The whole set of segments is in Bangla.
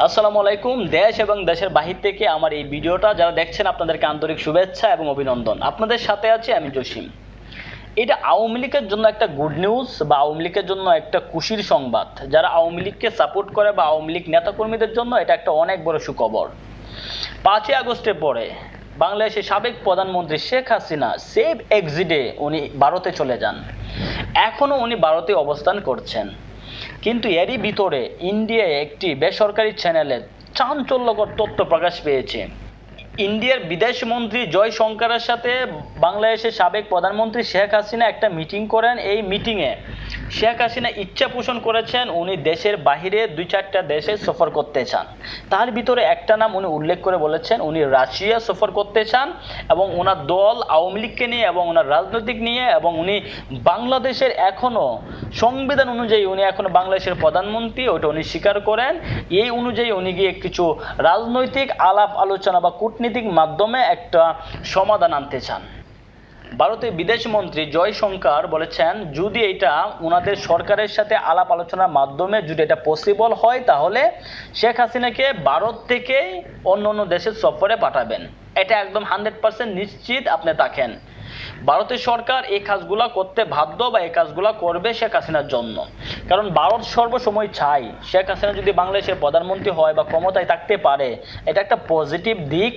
আসসালামু আলাইকুম। দেশ এবং দেশের বাহির থেকে আমার এই ভিডিওটা যারা দেখছেন আপনাদেরকে আন্তরিক শুভেচ্ছা এবং অভিনন্দন। আপনাদের সাথে আছি আমি জসিম। এটা আওয়ামী লীগের জন্য একটা গুড নিউজ বা আওয়ামী লীগের জন্য একটা খুশির সংবাদ। যারা আওয়ামী লীগকে সাপোর্ট করে বা আওয়ামী লীগ নেতাকর্মীদের জন্য এটা একটা অনেক বড় সুখবর। 5ই আগস্টের পরে বাংলাদেশের সাবেক প্রধানমন্ত্রী শেখ হাসিনা সেফ এক্সিটে উনি ভারতে চলে যান। এখনও উনি ভারতে অবস্থান করছেন, কিন্তু এরই ভিতরে ইন্ডিয়ায় একটি বেসরকারি চ্যানেলে চাঞ্চল্যকর তথ্য প্রকাশ পেয়েছে। ইন্ডিয়ার বিদেশমন্ত্রী জয়শঙ্করের সাথে বাংলাদেশের সাবেক প্রধানমন্ত্রী শেখ হাসিনা একটা মিটিং করেন। এই মিটিংয়ে শেখ হাসিনা ইচ্ছা পোষণ করেছেন উনি দেশের বাহিরে 2-4টা দেশে সফর করতে চান। তার ভিতরে একটা নাম উনি উল্লেখ করে বলেছেন উনি রাশিয়া সফর করতে চান, এবং ওনার দল আওয়ামী লীগকে নিয়ে এবং ওনার রাজনৈতিক নিয়ে, এবং উনি বাংলাদেশের এখনও সংবিধান অনুযায়ী উনি এখনও বাংলাদেশের প্রধানমন্ত্রী, ওটা উনি স্বীকার করেন। এই অনুযায়ী উনি গিয়ে কিছু রাজনৈতিক আলাপ আলোচনা বা কূটনীতিক মাধ্যমে একটা সমাধান আনতে চান। ভারতের বিদেশমন্ত্রী জয়শঙ্কর বলেছেন যদি এটা ওনাদের সরকারের সাথে আলাপ আলোচনার মাধ্যমে যদি এটা পসিবল হয় তাহলে শেখ হাসিনাকে ভারত থেকে অন্য অন্য দেশের সফরে পাঠাবেন। এটা একদম 100% নিশ্চিত আপনি থাকেন। ভারতের সরকার এই কাজগুলো করতে বাধ্য বা এই কাজগুলো করবে শেখ হাসিনার জন্য, কারণ ভারত সর্বসময় চাই শেখ হাসিনা যদি বাংলাদেশের প্রধানমন্ত্রী হয় বা ক্ষমতায় থাকতে পারে, এটা একটা পজিটিভ দিক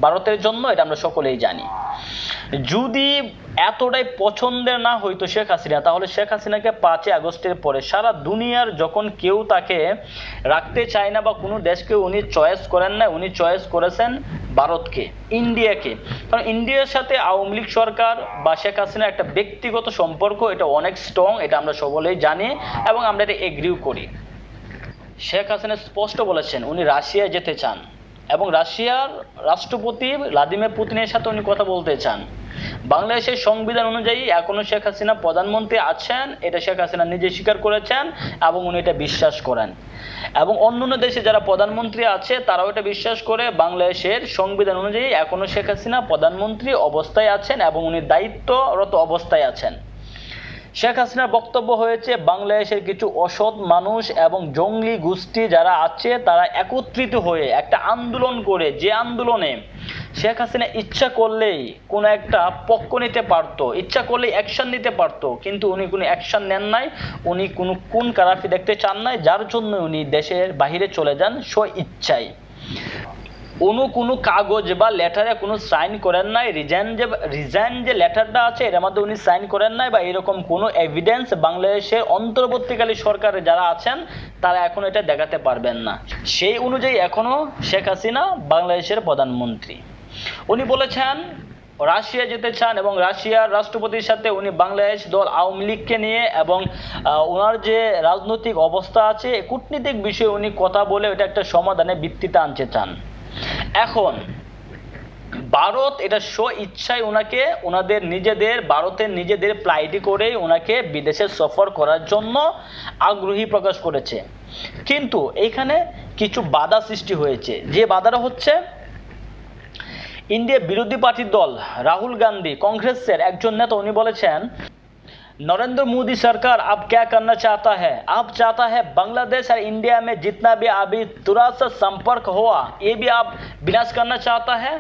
ভারতের জন্য, এটা আমরা সকলেই জানি। যদি এতটাই পছন্দের না হইতো শেখ হাসিনা, তাহলে শেখ হাসিনাকে 5ই আগস্টের পরে সারা দুনিয়ার যখন কেউ তাকে রাখতে চায় না বা কোনো দেশকে উনি চয়েস করেন না, উনি চয়েস করেছেন ভারতকে, ইন্ডিয়াকে। কারণ ইন্ডিয়ার সাথে আওয়ামী লীগ সরকার বা শেখ হাসিনার একটা ব্যক্তিগত সম্পর্ক, এটা অনেক স্ট্রং, এটা আমরা সকলেই জানি এবং আমরা এটা এগ্রিও করি। শেখ হাসিনা স্পষ্ট বলেছেন উনি রাশিয়ায় যেতে চান এবং রাশিয়ার রাষ্ট্রপতি ভ্লাদিমির পুতিনের সাথে উনি কথা বলতে চান। বাংলাদেশের সংবিধান অনুযায়ী এখনও শেখ হাসিনা প্রধানমন্ত্রী আছেন, এটা শেখ হাসিনা নিজে স্বীকার করেছেন এবং উনি এটা বিশ্বাস করেন। এবং অন্যান্য দেশে যারা প্রধানমন্ত্রী আছে তারাও এটা বিশ্বাস করে বাংলাদেশের সংবিধান অনুযায়ী এখনও শেখ হাসিনা প্রধানমন্ত্রী অবস্থায় আছেন এবং উনি দায়িত্বরত অবস্থায় আছেন। শেখ হাসিনার বক্তব্য হয়েছে বাংলাদেশের কিছু অসৎ মানুষ এবং জঙ্গলি গোষ্ঠী যারা আছে তারা একত্রিত হয়ে একটা আন্দোলন করে, যে আন্দোলনে শেখ হাসিনা ইচ্ছা করলেই কোনো একটা পক্ষ নিতে পারতো, ইচ্ছা করলেই অ্যাকশন নিতে পারতো, কিন্তু উনি কোনো অ্যাকশন নেন নাই, উনি কোনো কোন কারাফি দেখতে চান নাই, যার জন্য উনি দেশের বাহিরে চলে যান স্ব ইচ্ছায়। কোনো কাগজ বা লেটারে কোনো সাইন করেন নাই, রিজাইন যে লেটারটা আছে এর মধ্যে উনি সাইন করেন নাই, বা এরকম কোনো এভিডেন্স বাংলাদেশের অন্তর্বর্তীকালী সরকারে যারা আছেন তারা এখন এটা দেখাতে পারবেন না। সেই অনুযায়ী এখনও শেখ হাসিনা বাংলাদেশের প্রধানমন্ত্রী। উনি বলেছেন রাশিয়া যেতে চান এবং রাশিয়ার রাষ্ট্রপতির সাথে উনি বাংলাদেশ দল আওয়ামী লীগকে নিয়ে এবং ওনার যে রাজনৈতিক অবস্থা আছে কূটনীতিক বিষয়ে উনি কথা বলে এটা একটা সমাধানের ভিত্তিতে আনতে চান। এখন ভারত এটা স্ব ইচ্ছায় ওনাকে ভারতের নিজেদের ফ্লাইটে করেই ওনাকে বিদেশে সফর করার জন্য আগ্রহী প্রকাশ করেছে, কিন্তু এখানে কিছু বাধা সৃষ্টি হয়েছে। যে বাধাটা হচ্ছে ইন্ডিয়ার বিরোধী পার্টির দল রাহুল গান্ধী कांग्रेसের একজন নেতা, উনি বলেছেন नरेंद्र मोदी सरकार अब क्या करना चाहता है, अब चाहता है बांग्लादेश और इंडिया में जितना भी अभी थोड़ा सा संपर्क हुआ ये भी आप विनाश करना चाहता है।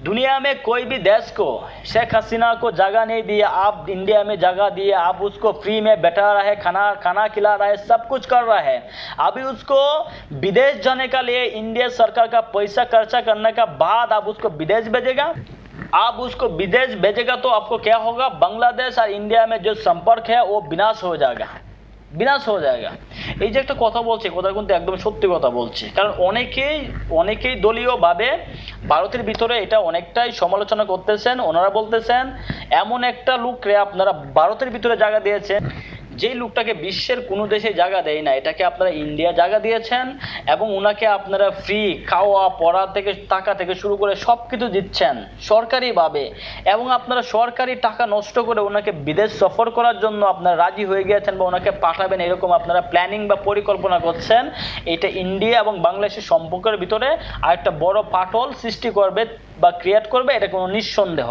दुनिया में कोई भी देश को शेख हसीना को जगह नहीं दिया, आप इंडिया में जगह दिए, आप उसको फ्री में बैठा रहा है, खाना खिला रहा है, सब कुछ कर रहा है। अभी उसको विदेश जाने का लिए इंडिया सरकार का पैसा खर्चा करने का बाद आप उसको विदेश भेजेगा। आप उसको विदेश भेजेगा तो आपको क्या होगा, बांग्लादेश और इंडिया में जो संपर्क है वो विनाश हो जाएगा। এই যে একটা কথা বলছে, কথা কিন্তু একদম সত্যি কথা বলছে, কারণ অনেকেই দলীয়ভাবে ভারতের ভিতরে এটা অনেকটাই সমালোচনা করতেছেন। ওনারা বলতেছেন এমন একটা লোকরে আপনারা ভারতের ভিতরে জায়গা দিয়েছেন, যেই লোকটাকে বিশ্বের কোনো দেশে জায়গা দেয় না, এটাকে আপনারা ইন্ডিয়া জায়গা দিয়েছেন এবং ওনাকে আপনারা ফ্রি খাওয়া পড়া থেকে টাকা থেকে শুরু করে সব কিছু দিচ্ছেন সরকারিভাবে, এবং আপনারা সরকারি টাকা নষ্ট করে ওনাকে বিদেশ সফর করার জন্য আপনারা রাজি হয়ে গিয়েছেন বা ওনাকে পাঠাবেন, এরকম আপনারা প্ল্যানিং বা পরিকল্পনা করছেন। এটা ইন্ডিয়া এবং বাংলাদেশের সম্পর্কের ভিতরে আরেকটা বড় ফাটল সৃষ্টি করবে বা ক্রিয়েট করবে, এটা কোনো নিঃসন্দেহ।